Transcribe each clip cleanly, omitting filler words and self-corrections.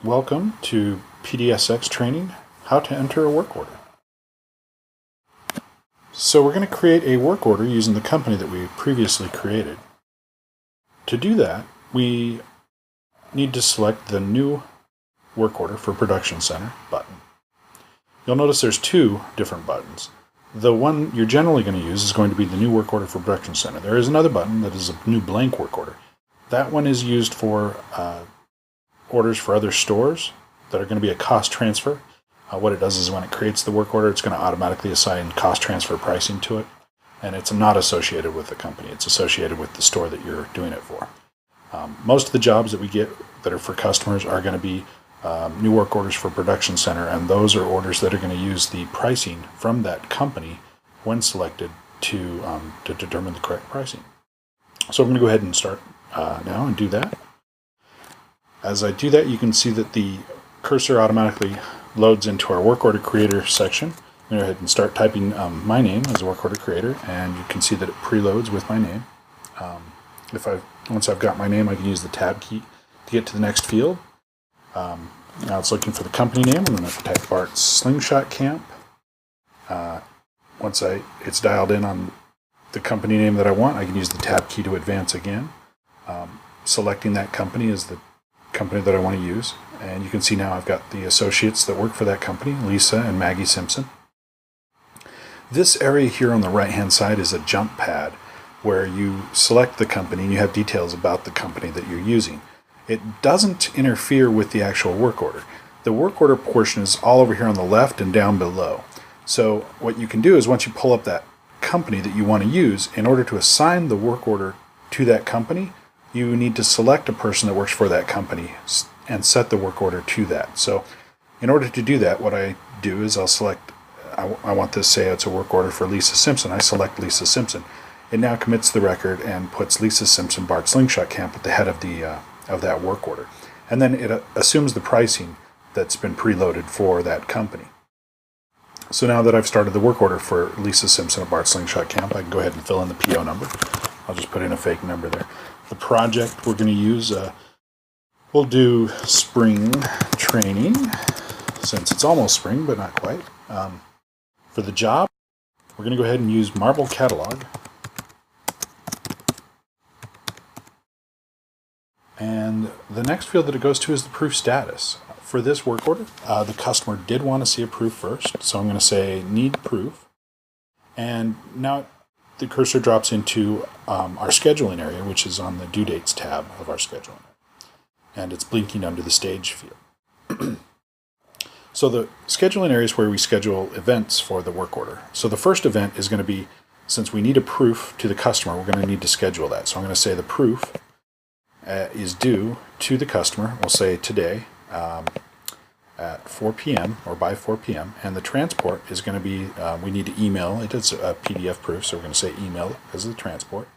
Welcome to PDSX training, how to enter a work order. So we're going to create a work order using the company that we previously created. To do that, we need to select the new work order for Production Center button. You'll notice there's two different buttons. The one you're generally going to use is going to be the new work order for Production Center. There is another button that is a new blank work order. That one is used for orders for other stores that are going to be a cost transfer. What it does is when it creates the work order, it's going to automatically assign cost transfer pricing to it, and it's not associated with the company. It's associated with the store that you're doing it for. Most of the jobs that we get that are for customers are going to be new work orders for Production Center, and those are orders that are going to use the pricing from that company when selected to determine the correct pricing. So I'm going to go ahead and start now and do that. As I do that, you can see that the cursor automatically loads into our work order creator section. I'm going to go ahead and start typing my name as a work order creator, and you can see that it preloads with my name. Once I've got my name, I can use the tab key to get to the next field. Now it's looking for the company name. I'm going to type Bart's Slingshot Camp. Once it's dialed in on the company name that I want, I can use the tab key to advance again. Selecting that company is the company that I want to use, and you can see now I've got the associates that work for that company, Lisa and Maggie Simpson. This area here on the right hand side is a jump pad where you select the company and you have details about the company that you're using. It doesn't interfere with the actual work order. The work order portion is all over here on the left and down below. So what you can do is once you pull up that company that you want to use, in order to assign the work order to that company, you need to select a person that works for that company and set the work order to that. So in order to do that, what I do is I'll select, I want this, say it's a work order for Lisa Simpson. I select Lisa Simpson. It now commits the record and puts Lisa Simpson Bart Slingshot Camp at the head of that work order. And then it assumes the pricing that's been preloaded for that company. So now that I've started the work order for Lisa Simpson of Bart Slingshot Camp, I can go ahead and fill in the PO number. I'll just put in a fake number there. The project we're going to use, we'll do spring training, since it's almost spring, but not quite. For the job, we're going to go ahead and use Marble Catalog. And the next field that it goes to is the proof status. For this work order, the customer did want to see a proof first, so I'm going to say need proof. And now the cursor drops into our scheduling area, which is on the due dates tab of our scheduling. And it's blinking under the stage field. So the scheduling area is where we schedule events for the work order. So the first event is going to be, since we need a proof to the customer, we're going to need to schedule that. So I'm going to say the proof is due to the customer. We'll say today at 4 p.m. or by 4 p.m. And the transport is going to be, we need to email. It's a PDF proof, so we're going to say email as the transport.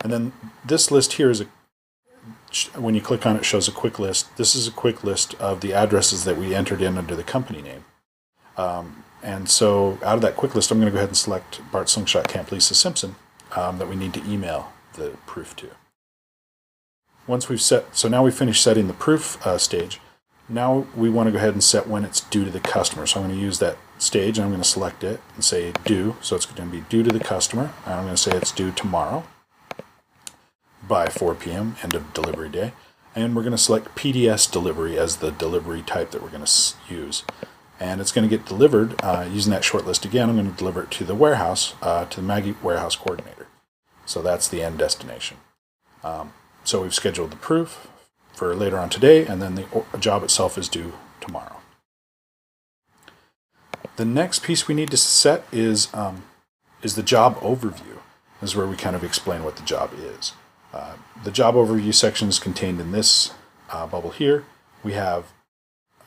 And then this list here is when you click on it, shows a quick list. This is a quick list of the addresses that we entered in under the company name. And so out of that quick list, I'm going to go ahead and select Bart Slingshot Camp Lisa Simpson that we need to email the proof to. Once we've set, so now we've finished setting the proof stage. Now we want to go ahead and set when it's due to the customer. So I'm going to use that stage and I'm going to select it and say due. So it's going to be due to the customer. And I'm going to say it's due tomorrow by 4 p.m., end of delivery day. And we're going to select PDS delivery as the delivery type that we're going to use. And it's going to get delivered using that short list again. I'm going to deliver it to the warehouse, to the Maggie warehouse coordinator. So that's the end destination. So we've scheduled the proof for later on today, and then the job itself is due tomorrow. The next piece we need to set is the job overview. This is where we kind of explain what the job is. The job overview section is contained in this bubble here. We have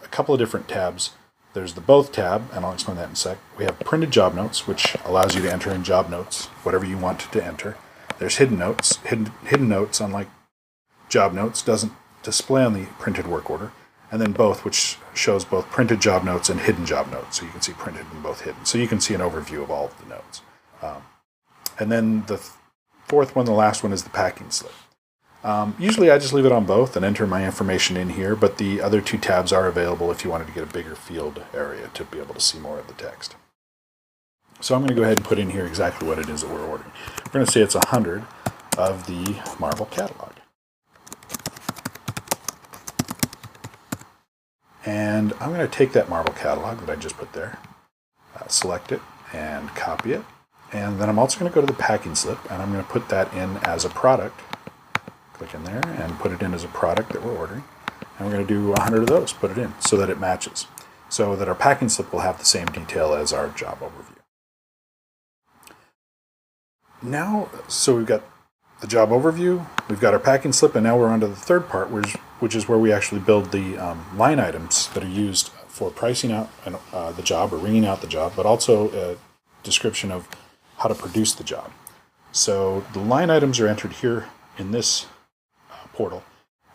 a couple of different tabs. There's the Both tab, and I'll explain that in a sec. We have Printed Job Notes, which allows you to enter in job notes, whatever you want to enter. There's Hidden Notes. Hidden Notes, unlike Job Notes, doesn't display on the printed work order. And then Both, which shows both printed job notes and hidden job notes. So you can see printed and both hidden. So you can see an overview of all of the notes. And then the fourth one, the last one, is the packing slip. Usually I just leave it on both and enter my information in here, but the other two tabs are available if you wanted to get a bigger field area to be able to see more of the text. So I'm going to go ahead and put in here exactly what it is that we're ordering. We're going to say it's 100 of the marble catalog. And I'm going to take that marble catalog that I just put there, select it, and copy it. And then I'm also going to go to the packing slip, and I'm going to put that in as a product. Click in there and put it in as a product that we're ordering. And we're going to do 100 of those, put it in, so that it matches. So that our packing slip will have the same detail as our job overview. Now, so we've got the job overview, we've got our packing slip, and now we're on to the third part, which is where we actually build the line items that are used for pricing out the job or ringing out the job, but also a description of how to produce the job. So the line items are entered here in this portal,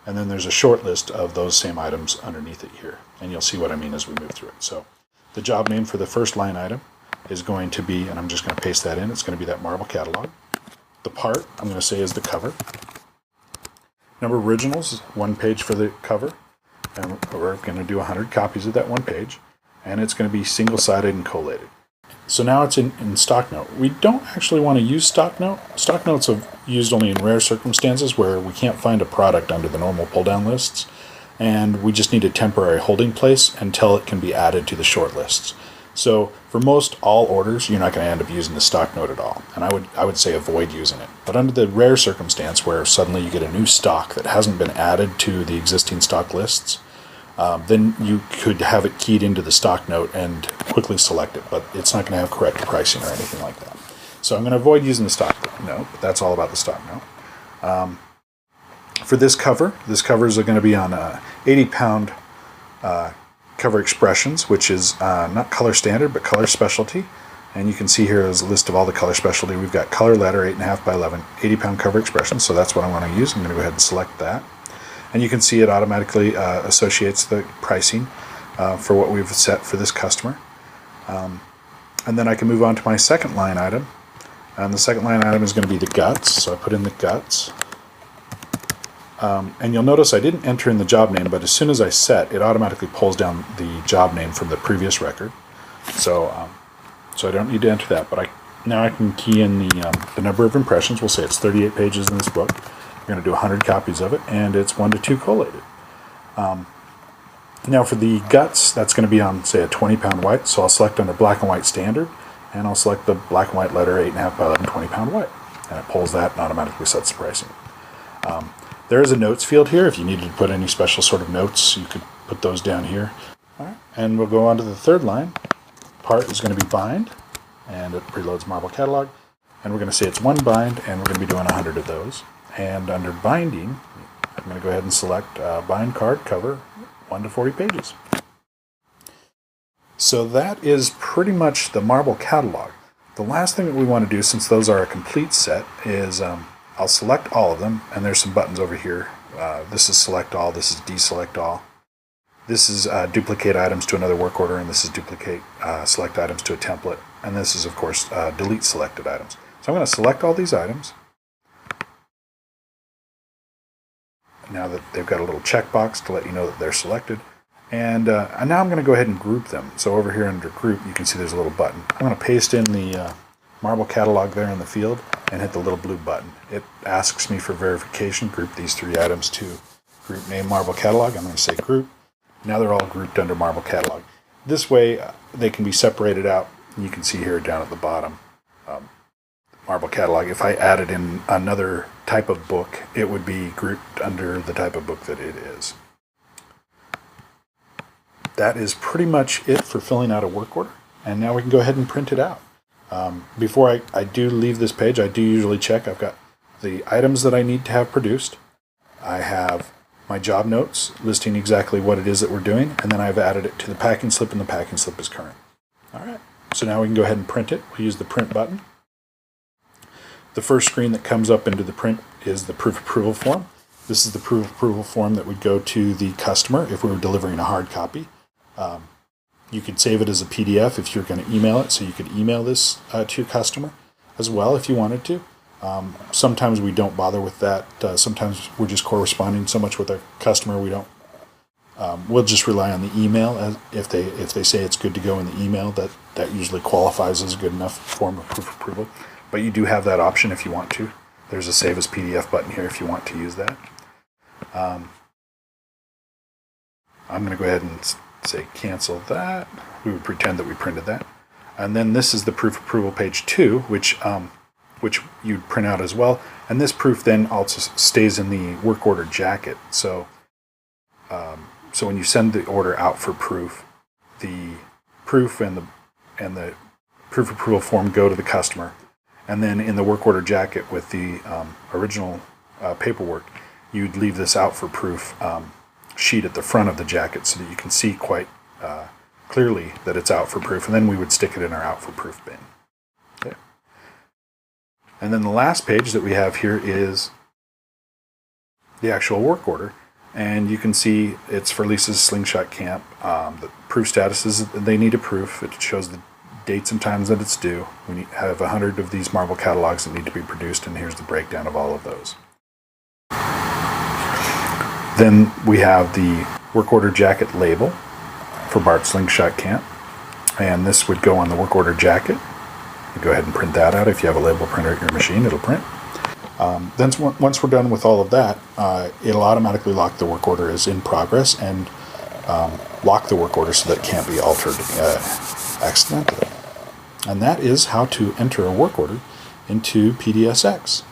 and then there's a short list of those same items underneath it here, and you'll see what I mean as we move through it. So the job name for the first line item is going to be, and I'm just going to paste that in, it's going to be that marble catalog. The part, I'm going to say, is the cover. Number of originals, 1 page for the cover, and we're going to do 100 copies of that 1 page, and it's going to be single-sided and collated. So now it's in stock note. We don't actually want to use stock note. Stock notes are used only in rare circumstances where we can't find a product under the normal pull-down lists, and we just need a temporary holding place until it can be added to the short lists. So for most all orders, you're not going to end up using the stock note at all, and I would say avoid using it. But under the rare circumstance where suddenly you get a new stock that hasn't been added to the existing stock lists, then you could have it keyed into the stock note and quickly select it, but it's not going to have correct pricing or anything like that. So I'm going to avoid using the stock note, but that's all about the stock note. For this covers are going to be on 80-pound cover expressions, which is not color standard, but color specialty. And you can see here is a list of all the color specialty. We've got color letter, 8.5 by 11, 80-pound cover expressions, so that's what I want to use. I'm going to go ahead and select that. And you can see it automatically associates the pricing for what we've set for this customer. And then I can move on to my second line item. And the second line item is going to be the guts, so I put in the guts. And you'll notice I didn't enter in the job name, but as soon as I set, it automatically pulls down the job name from the previous record. So I don't need to enter that, but now I can key in the number of impressions. We'll say it's 38 pages in this book. We're going to do 100 copies of it, and it's 1 to 2 collated. Now for the guts, that's going to be on, say, a 20-pound white, so I'll select under black and white standard, and I'll select the black and white letter 8.5 by 11 20-pound white, and it pulls that and automatically sets the pricing. There is a notes field here. If you needed to put any special sort of notes, you could put those down here. All right. And we'll go on to the third line. Part is going to be bind, and it preloads marble catalog, and we're going to say it's 1 bind, and we're going to be doing 100 of those. And under binding, I'm going to go ahead and select bind card cover 1 to 40 pages. So that is pretty much the marble catalog. The last thing that we want to do, since those are a complete set, is I'll select all of them, and there's some buttons over here. This is select all, this is deselect all. This is duplicate items to another work order, and this is duplicate select items to a template. And this is, of course, delete selected items. So I'm going to select all these items. Now that they've got a little checkbox to let you know that they're selected. And now I'm going to go ahead and group them. So over here under group, you can see there's a little button. I'm going to paste in the marble catalog there in the field and hit the little blue button. It asks me for verification. Group these 3 items to group name marble catalog. I'm going to say group. Now they're all grouped under marble catalog. This way they can be separated out. You can see here down at the bottom marble catalog. If I added in another type of book, it would be grouped under the type of book that it is. That is pretty much it for filling out a work order. And now we can go ahead and print it out. Before I do leave this page, I do usually check. I've got the items that I need to have produced. I have my job notes listing exactly what it is that we're doing, and then I've added it to the packing slip, and the packing slip is current. All right, so now we can go ahead and print it. We'll use the print button. The first screen that comes up into the print is the proof approval form. This is the proof approval form that would go to the customer if we were delivering a hard copy. You could save it as a PDF if you're going to email it, so you could email this to your customer as well if you wanted to. Sometimes we don't bother with that. Sometimes we're just corresponding so much with our customer we don't. We'll just rely on the email. As if they say it's good to go in the email, that usually qualifies as a good enough form of proof of approval. But you do have that option if you want to. There's a Save as PDF button here if you want to use that. I'm going to go ahead and say cancel that. We would pretend that we printed that. And then this is the proof of approval page 2, which you'd print out as well. And this proof then also stays in the work order jacket. So when you send the order out for proof, the proof and the proof of approval form go to the customer. And then in the work order jacket with the original paperwork, you'd leave this out for proof sheet at the front of the jacket so that you can see quite clearly that it's out for proof. And then we would stick it in our out for proof bin. Okay. And then the last page that we have here is the actual work order. And you can see it's for Lisa's Slingshot Camp. The proof status is they need a proof. It shows the dates and times that it's due. We have 100 of these marble catalogs that need to be produced, and here's the breakdown of all of those. Then we have the work order jacket label for Bart's Slingshot Camp, and this would go on the work order jacket. You go ahead and print that out. If you have a label printer at your machine, it'll print. Then once we're done with all of that, it'll automatically lock the work order as in progress and lock the work order so that it can't be altered accidentally. And that is how to enter a work order into PDSX.